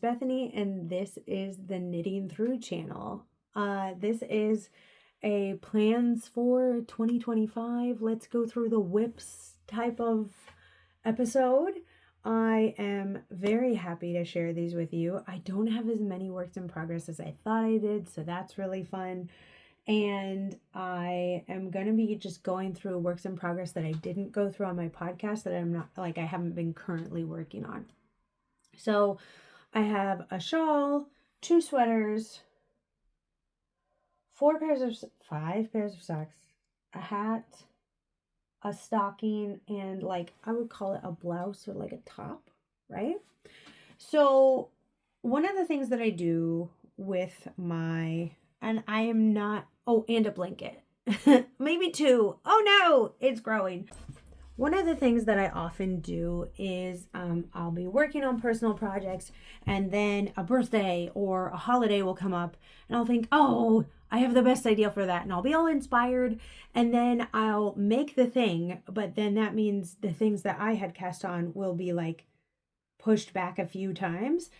Bethany, and this is the Knitting Through channel. This is a plans for 2025. Let's go through the whips type of episode. I am very happy to share these with you. I don't have as many works in progress as I thought I did, so that's really fun. And I am going to be just going through works in progress that I didn't go through on my podcast that I haven't been currently working on. So I have a shawl, 2 sweaters, 5 pairs of socks, a hat, a stocking, and I would call it a blouse or like a top, right? So one of the things that I do with and I am not, and a blanket, maybe 2. Oh no, it's growing. One of the things that I often do is I'll be working on personal projects, and then a birthday or a holiday will come up, and I'll think, oh, I have the best idea for that, and I'll be all inspired, and then I'll make the thing, but then that means the things that I had cast on will be pushed back a few times.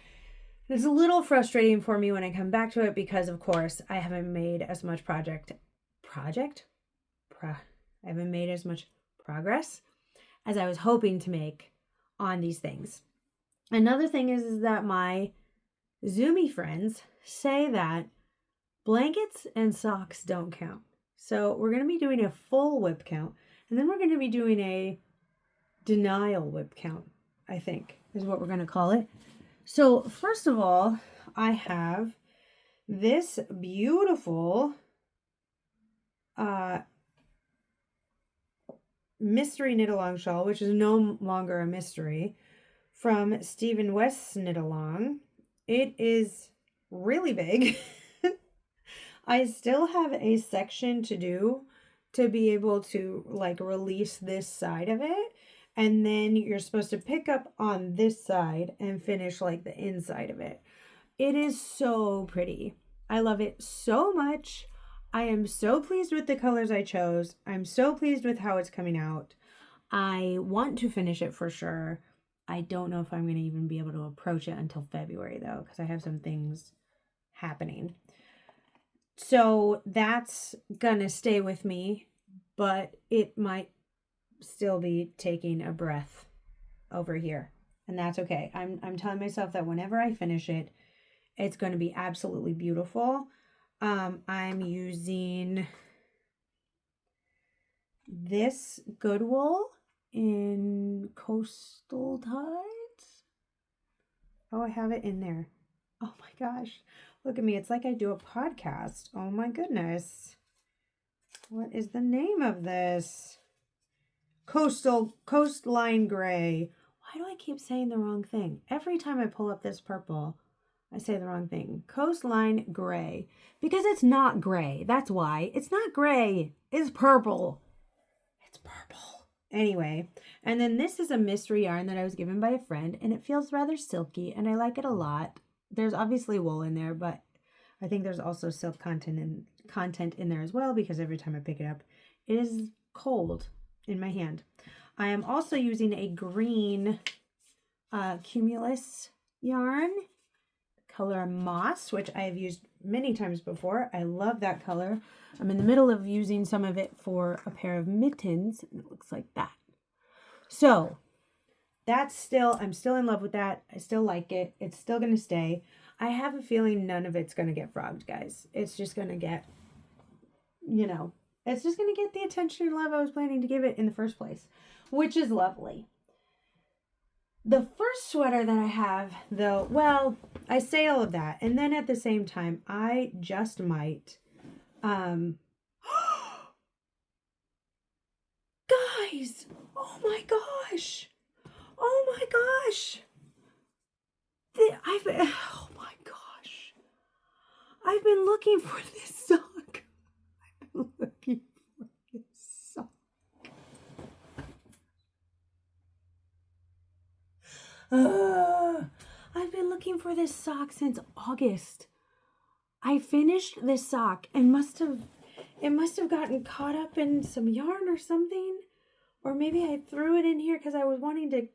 It's a little frustrating for me when I come back to it because, of course, I haven't made as much progress as I was hoping to make on these things. Another thing is that my Zoomy friends say that blankets and socks don't count. So we're going to be doing a full whip count, and then we're going to be doing a denial whip count, I think is what we're going to call it. So first of all, I have this beautiful mystery Knitalong shawl, which is no longer a mystery, from Stephen West's Knitalong. It is really big. I still have a section to do to be able to release this side of it. And then you're supposed to pick up on this side and finish the inside of it. It is so pretty. I love it so much. I am so pleased with the colors I chose. I'm so pleased with how it's coming out. I want to finish it for sure. I don't know if I'm going to even be able to approach it until February though, because I have some things happening. So that's going to stay with me, but it might still be taking a breath over here, and that's okay. I'm telling myself that whenever I finish it, it's going to be absolutely beautiful. I'm using this good wool in Coastal Tides. Oh, I have it in there. Oh my gosh, look at me. It's like I do a podcast. Oh my goodness, what is the name of this? Coastline Gray. Why do I keep saying the wrong thing? Every time I pull up this purple, I say the wrong thing. Coastline Gray. Because it's not gray. That's why. It's not gray. It's purple. It's purple. Anyway, and then this is a mystery yarn that I was given by a friend, and it feels rather silky, and I like it a lot. There's obviously wool in there, but I think there's also silk content in there as well, because every time I pick it up, it is cold in my hand. I am also using a green Cumulus yarn, color Moss, which I have used many times before. I love that color. I'm in the middle of using some of it for a pair of mittens, and it looks like that. So I'm still in love with that. I still like it. It's still going to stay. I have a feeling none of it's going to get frogged, guys. It's just going to get, it's just going to get the attention and love I was planning to give it in the first place, which is lovely. The first sweater that I have, though, well, I say all of that, and then at the same time, I just might, guys, oh my gosh, oh my gosh, I've been looking for this sock. I've been looking for this sock since August. I finished this sock and it must have gotten caught up in some yarn or something, or maybe I threw it in here because I was wanting to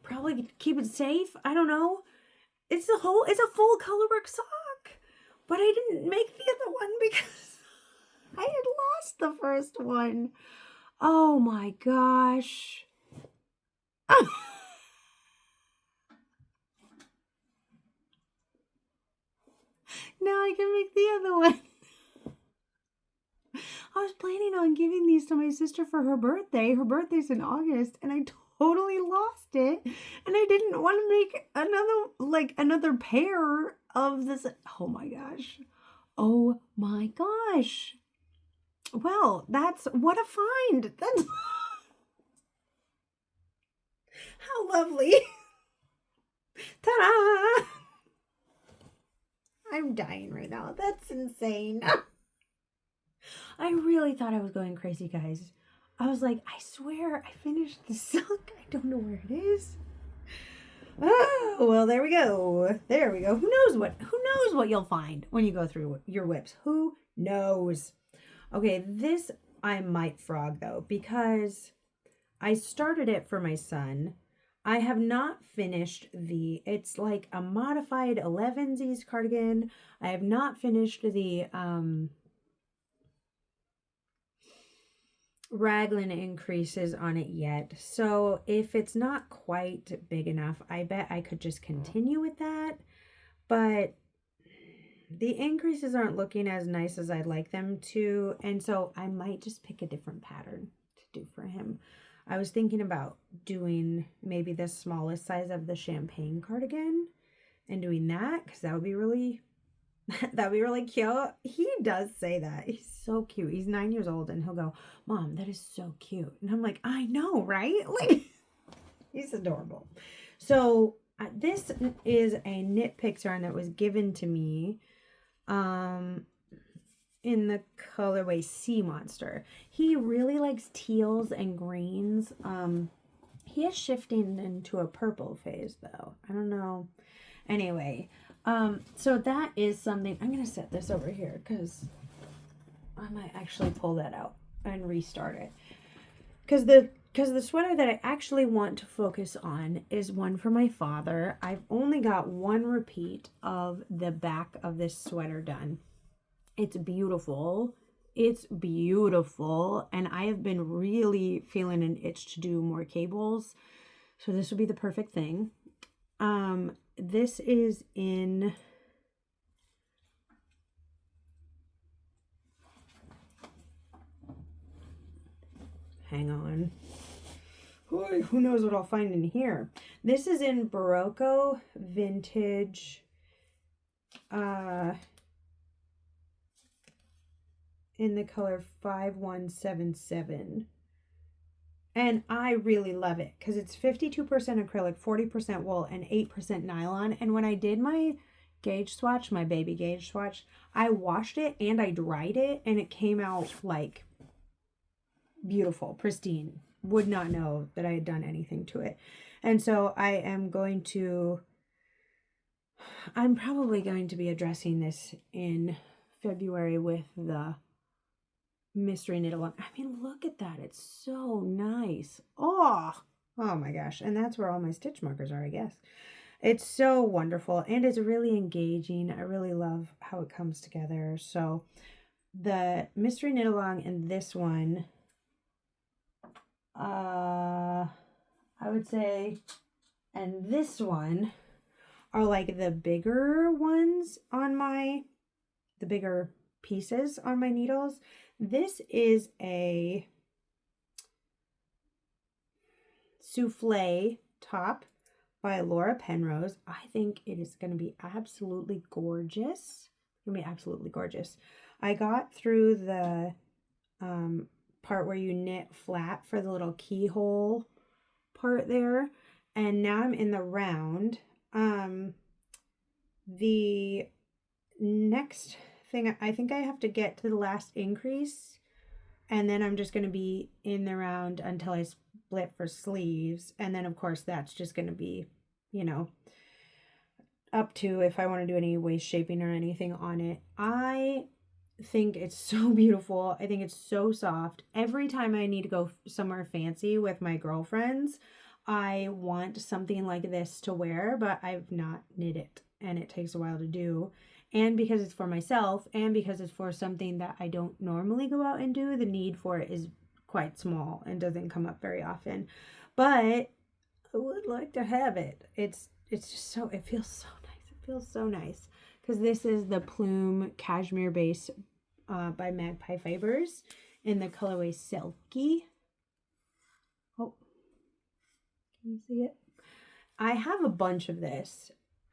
probably keep it safe. I don't know. it's a full colorwork sock. But I didn't make the other one because I had lost the first one. Oh my gosh. Now I can make the other one. I was planning on giving these to my sister for her birthday. Her birthday's in August, and I totally lost it. And I didn't want to make another pair of this. Oh my gosh. Oh my gosh. Well, what a find. That's how lovely. Ta-da! I'm dying right now. That's insane. I really thought I was going crazy, guys. I was like, I swear I finished the sock. I don't know where it is. Oh, well, there we go. There we go. Who knows what you'll find when you go through your whips? Who knows? Okay, this I might frog though, because I started it for my son. I have not finished it's like a modified 11sies cardigan. I have not finished the raglan increases on it yet. So if it's not quite big enough, I bet I could just continue with that. But the increases aren't looking as nice as I'd like them to. And so I might just pick a different pattern to do for him. I was thinking about doing maybe the smallest size of the champagne cardigan and doing that, because that would be really cute. He does say that. He's so cute. He's 9 years old and he'll go, Mom, that is so cute. And I'm like, I know, right? Like, he's adorable. So this is a knit pick yarn that was given to me in the colorway Sea Monster. He really likes teals and greens. He is shifting into a purple phase though. I don't know. Anyway, so that is something. I'm going to set this over here because I might actually pull that out and restart it. Because the sweater that I actually want to focus on is one for my father. I've only got one repeat of the back of this sweater done. It's beautiful. It's beautiful. And I have been really feeling an itch to do more cables. So this would be the perfect thing. This is in... Hang on. Who knows what I'll find in here. This is in Barocco Vintage. In the color 5177. And I really love it because it's 52% acrylic, 40% wool, and 8% nylon. And when I did my gauge swatch, my baby gauge swatch, I washed it and I dried it and it came out like beautiful, pristine. Would not know that I had done anything to it. And so I'm probably going to be addressing this in February with the Mystery Knitalong. I mean, look at that. It's so nice. Oh my gosh. And that's where all my stitch markers are, I guess. It's so wonderful. And it's really engaging. I really love how it comes together. So the Mystery Knitalong and this one, I would say, and this one are like the bigger ones on the bigger pieces on my needles. This is a souffle top by Laura Penrose. I think it is going to be absolutely gorgeous. It's going to be absolutely gorgeous. I got through the part where you knit flat for the little keyhole part there, and now I'm in the round. The next thing, I think I have to get to the last increase, and then I'm just going to be in the round until I split for sleeves, and then of course that's just going to be, you know, up to if I want to do any waist shaping or anything on it. I think it's so beautiful. I think it's so soft. Every time I need to go somewhere fancy with my girlfriends, I want something like this to wear, but I've not knit it and it takes a while to do. And because it's for myself and because it's for something that I don't normally go out and do, the need for it is quite small and doesn't come up very often. But I would like to have it. It's just so, it feels so nice. It feels so nice because this is the Plume Cashmere Base by Magpie Fibers in the colorway Silky. Oh, can you see it? I have a bunch of this.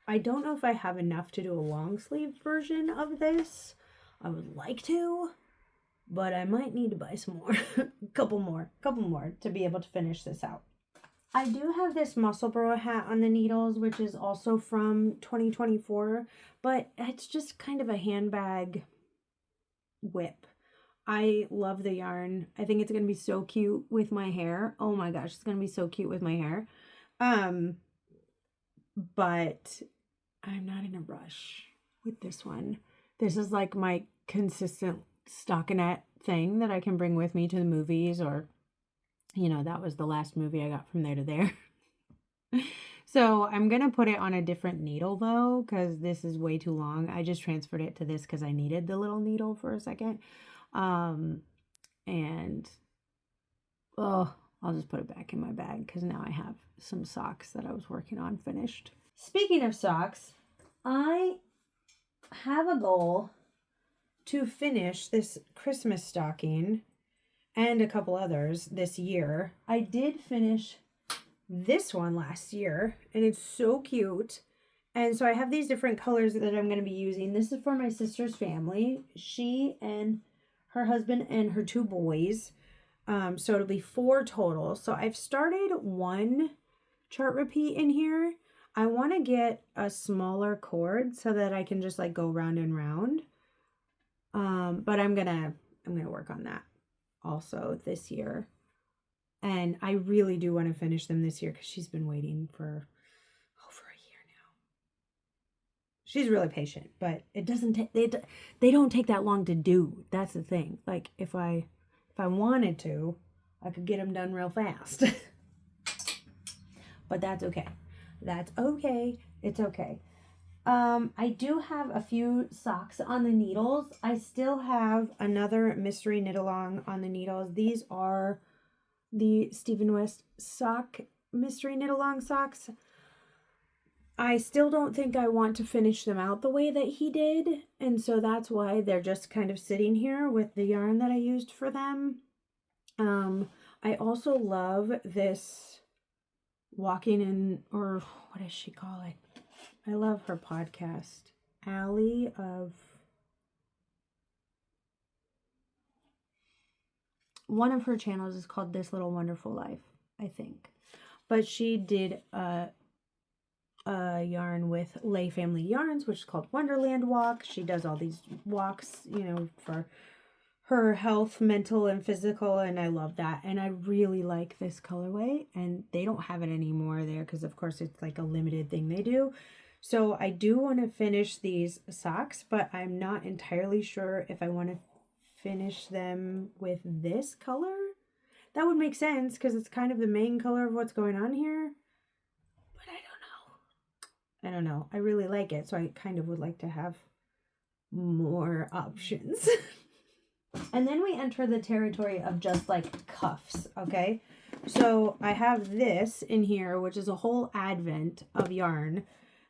I don't know if I have enough to do a long sleeve version of this. I would like to, but I might need to buy some more. couple more to be able to finish this out. I do have this Musselburgh hat on the needles, which is also from 2024, but it's just kind of a handbag whip. I love the yarn. I think it's going to be so cute with my hair. Oh my gosh, it's going to be so cute with my hair. But I'm not in a rush with this one. This is like my consistent stockinette thing that I can bring with me to the movies, or, you know, that was the last movie I got from there to there. So I'm going to put it on a different needle though, because this is way too long. I just transferred it to this because I needed the little needle for a second. And oh, I'll just put it back in my bag because now I have some socks that I was working on finished. Speaking of socks, I have a goal to finish this Christmas stocking and a couple others this year. I did finish this one last year and it's so cute. And so I have these different colors that I'm going to be using. This is for my sister's family. She and her husband and her 2 boys. So it'll be 4 total. So I've started 1 chart repeat in here. I want to get a smaller cord so that I can just like go round and round. But I'm gonna work on that also this year. And I really do want to finish them this year because she's been waiting for over a year now. She's really patient, but it doesn't take, they don't take that long to do. That's the thing. Like if I wanted to, I could get them done real fast. But that's okay. That's okay. It's okay. I do have a few socks on the needles. I still have another mystery knit along on the needles. These are the Stephen West sock mystery knit along socks. I still don't think I want to finish them out the way that he did. And so that's why they're just kind of sitting here with the yarn that I used for them. I also love this walking in, or what does she call it? I love her podcast. Allie of, one of her channels is called This Little Wonderful Life, I think. But she did a yarn with Lay Family Yarns, which is called Wonderland Walk. She does all these walks, you know, for her health, mental and physical, and I love that. And I really like this colorway, and they don't have it anymore there because of course it's like a limited thing they do. So I do want to finish these socks, but I'm not entirely sure if I want to finish them with this color. That would make sense because it's kind of the main color of what's going on here. But I don't know. I really like it, so I kind of would like to have more options. And then we enter the territory of just like cuffs, okay? So I have this in here, which is a whole advent of yarn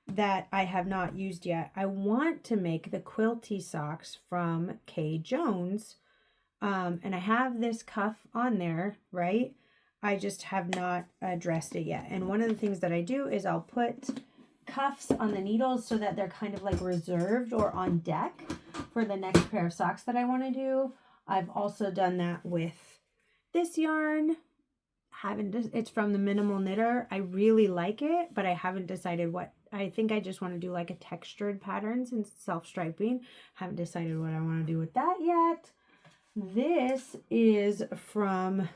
that I have not used yet. I want to make the quilty socks from Kay Jones. And I have this cuff on there, right? I just have not addressed it yet. And one of the things that I do is I'll put cuffs on the needles so that they're kind of like reserved or on deck for the next pair of socks that I want to do. I've also done that with this yarn. It's from the Minimal Knitter. I really like it, but I haven't decided what. I think I just want to do like a textured pattern since it's self-striping. Haven't decided what I want to do with that yet. This is from,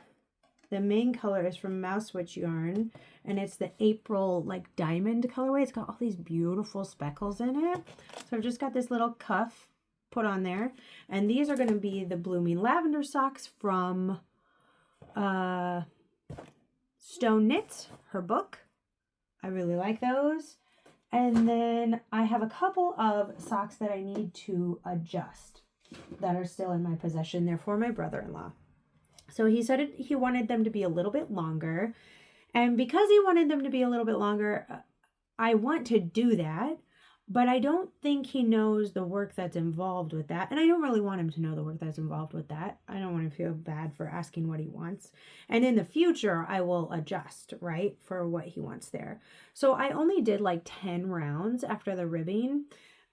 the main color is from Mouse Witch yarn, and it's the April like diamond colorway. It's got all these beautiful speckles in it. So I've just got this little cuff put on there, and these are going to be the Blooming Lavender socks from Stone Knits, her book. I really like those. And then I have a couple of socks that I need to adjust that are still in my possession. They're for my brother-in-law. So he said he wanted them to be a little bit longer. And because he wanted them to be a little bit longer, I want to do that. But I don't think he knows the work that's involved with that. And I don't really want him to know the work that's involved with that. I don't want to feel bad for asking what he wants. And in the future, I will adjust, right, for what he wants there. So I only did like 10 rounds after the ribbing.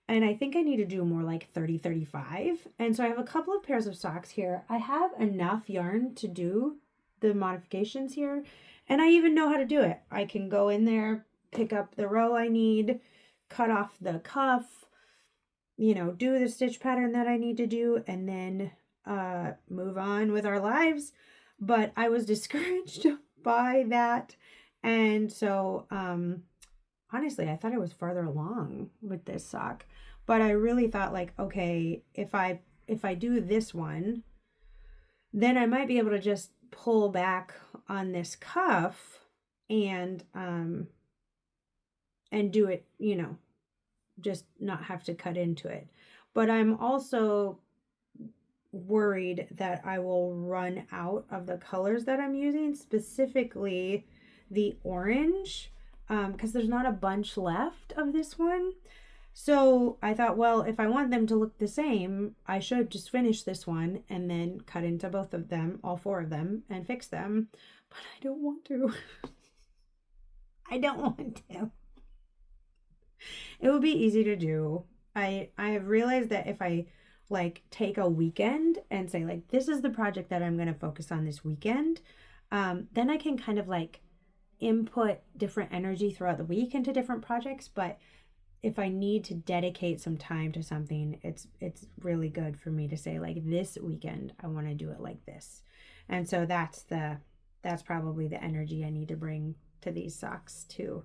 And I think I need to do more like 30, 35. And so I have a couple of pairs of socks here. I have enough yarn to do the modifications here. And I even know how to do it. I can go in there, pick up the row I need, cut off the cuff, do the stitch pattern that I need to do, and then move on with our lives. But I was discouraged by that. And so, honestly, I thought I was farther along with this sock. But I really thought like, okay, if I do this one, then I might be able to just pull back on this cuff and do it, just not have to cut into it. But I'm also worried that I will run out of the colors that I'm using, specifically the orange, because there's not a bunch left of this one. So I thought, well, if I want them to look the same, I should just finish this one and then cut into both of them, all 4 of them, and fix them. But I don't want to. I don't want to. It would be easy to do. I have realized that if I like take a weekend and say like, this is the project that I'm going to focus on this weekend, then I can kind of like input different energy throughout the week into different projects. But if I need to dedicate some time to something, it's really good for me to say like, this weekend I want to do it like this. And so that's probably the energy I need to bring to these socks to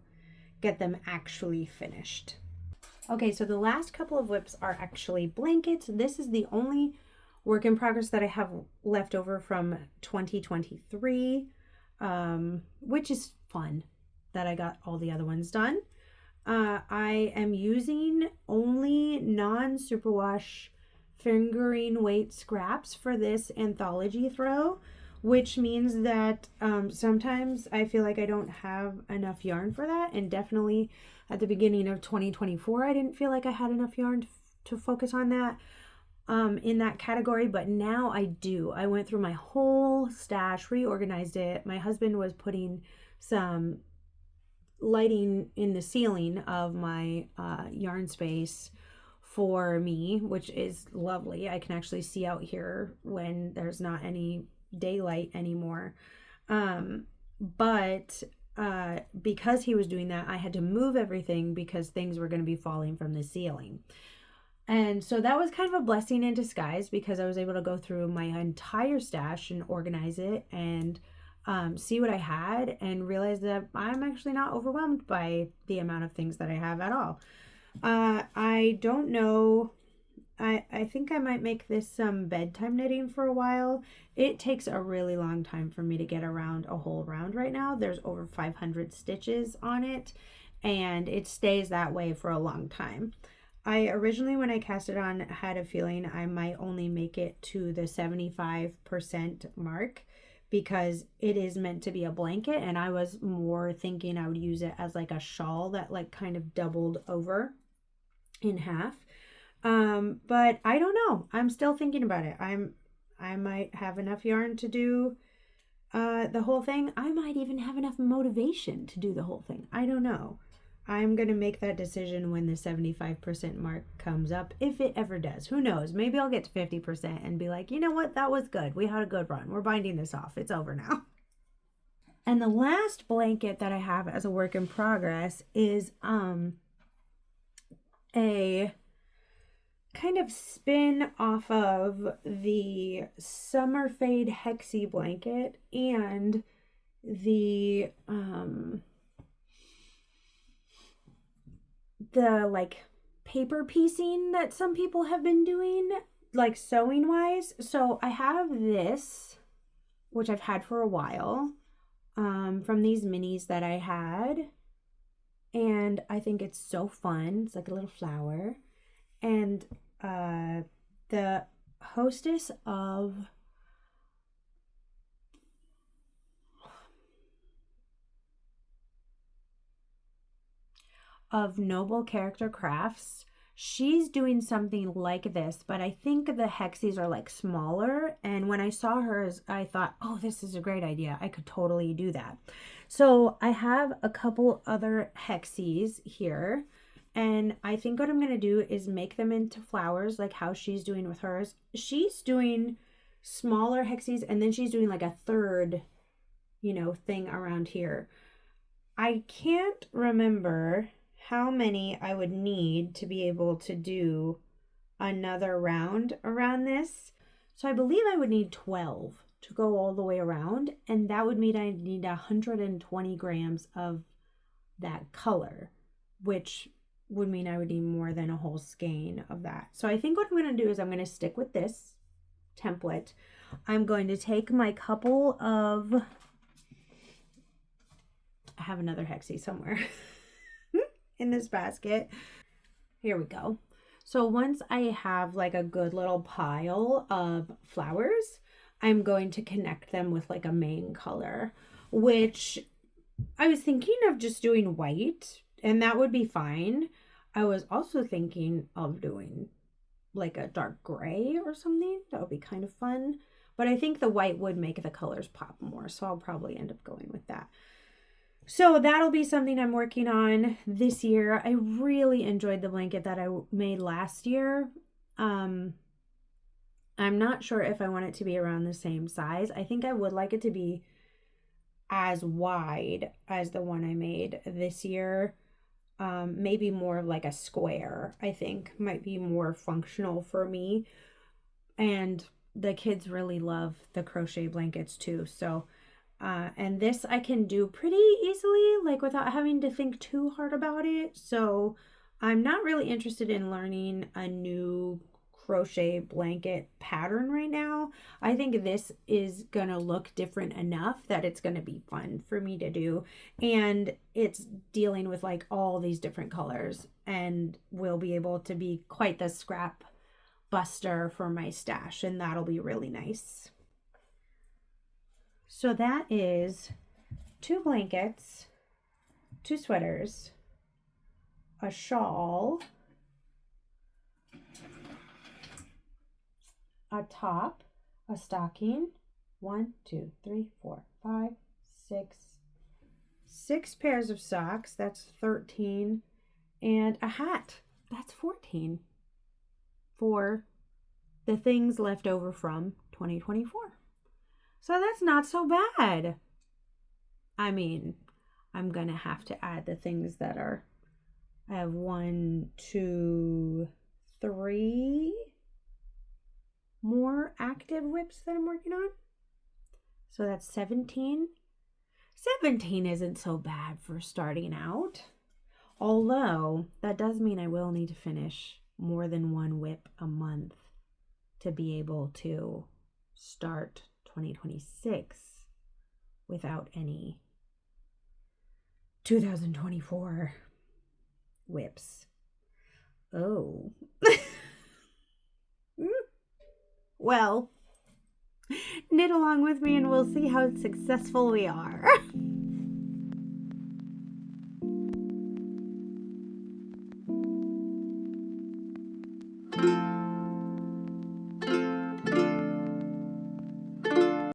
get them actually finished. Okay, so the last couple of whips are actually blankets. This is the only work in progress that I have left over from 2023, which is fun that I got all the other ones done. I am using only non-superwash fingering weight scraps for this anthology throw, which means that sometimes I feel like I don't have enough yarn for that. And definitely at the beginning of 2024, I didn't feel like I had enough yarn to focus on that in that category. But now I do. I went through my whole stash, reorganized it. My husband was putting some lighting in the ceiling of my yarn space for me, which is lovely. I can actually see out here when there's not any daylight anymore. But because he was doing that, I had to move everything because things were going to be falling from the ceiling. And so that was kind of a blessing in disguise because I was able to go through my entire stash and organize it and see what I had and realize that I'm actually not overwhelmed by the amount of things that I have at all. I don't know. I think I might make this some bedtime knitting for a while. It takes a really long time for me to get around a whole round right now. There's over 500 stitches on it, and it stays that way for a long time. I originally, when I cast it on, had a feeling I might only make it to the 75% mark because it is meant to be a blanket, and I was more thinking I would use it as like a shawl that like kind of doubled over in half. But I don't know. I'm still thinking about it. I might have enough yarn to do the whole thing. I might even have enough motivation to do the whole thing. I don't know. I'm going to make that decision when the 75% mark comes up, if it ever does. Who knows? Maybe I'll get to 50% and be like, you know what? That was good. We had a good run. We're binding this off. It's over now. And the last blanket that I have as a work in progress is a kind of spin off of the Summer Fade Hexie blanket and the like paper piecing that some people have been doing, like sewing wise. So I have this, which I've had for a while, from these minis that I had. And I think it's so fun. It's like a little flower. And the hostess of Noble Character Crafts, she's doing something like this, but I think the hexies are like smaller. And when I saw hers, I thought, oh, this is a great idea. I could totally do that. So I have a couple other hexies here. And I think what I'm going to do is make them into flowers like how she's doing with hers. She's doing smaller hexies and then she's doing like a third, thing around here. I can't remember how many I would need to be able to do another round around this. So I believe I would need 12 to go all the way around, and that would mean I need 120 grams of that color, which would mean I would need more than a whole skein of that. So I think what I'm going to do is I'm going to stick with this template. I'm going to take my couple of, I have another hexie somewhere in this basket. Here we go. So once I have like a good little pile of flowers, I'm going to connect them with like a main color, which I was thinking of just doing white, and that would be fine. I was also thinking of doing like a dark gray or something. That would be kind of fun. But I think the white would make the colors pop more, so I'll probably end up going with that. So that'll be something I'm working on this year. I really enjoyed the blanket that I made last year. I'm not sure if I want it to be around the same size. I think I would like it to be as wide as the one I made this year. Maybe more of like a square, I think might be more functional for me. And the kids really love the crochet blankets too. So and this I can do pretty easily, like without having to think too hard about it. So I'm not really interested in learning a new crochet blanket pattern right now. I think this is gonna look different enough that it's gonna be fun for me to do. And it's dealing with like all these different colors and will be able to be quite the scrap buster for my stash, and that'll be really nice. So that is 2 blankets, 2 sweaters, a shawl, a top, a stocking, 1, 2, 3, 4, 5, 6 pairs of socks, that's 13, and a hat, that's 14, for the things left over from 2024. So that's not so bad. I mean, I'm going to have to add the things that are, I have 1, 2, 3 more active whips that I'm working on. So that's 17. 17 isn't so bad for starting out. Although, that does mean I will need to finish more than 1 whip a month to be able to start 2026 without any 2024 whips. Oh. Well, knit along with me and we'll see how successful we are.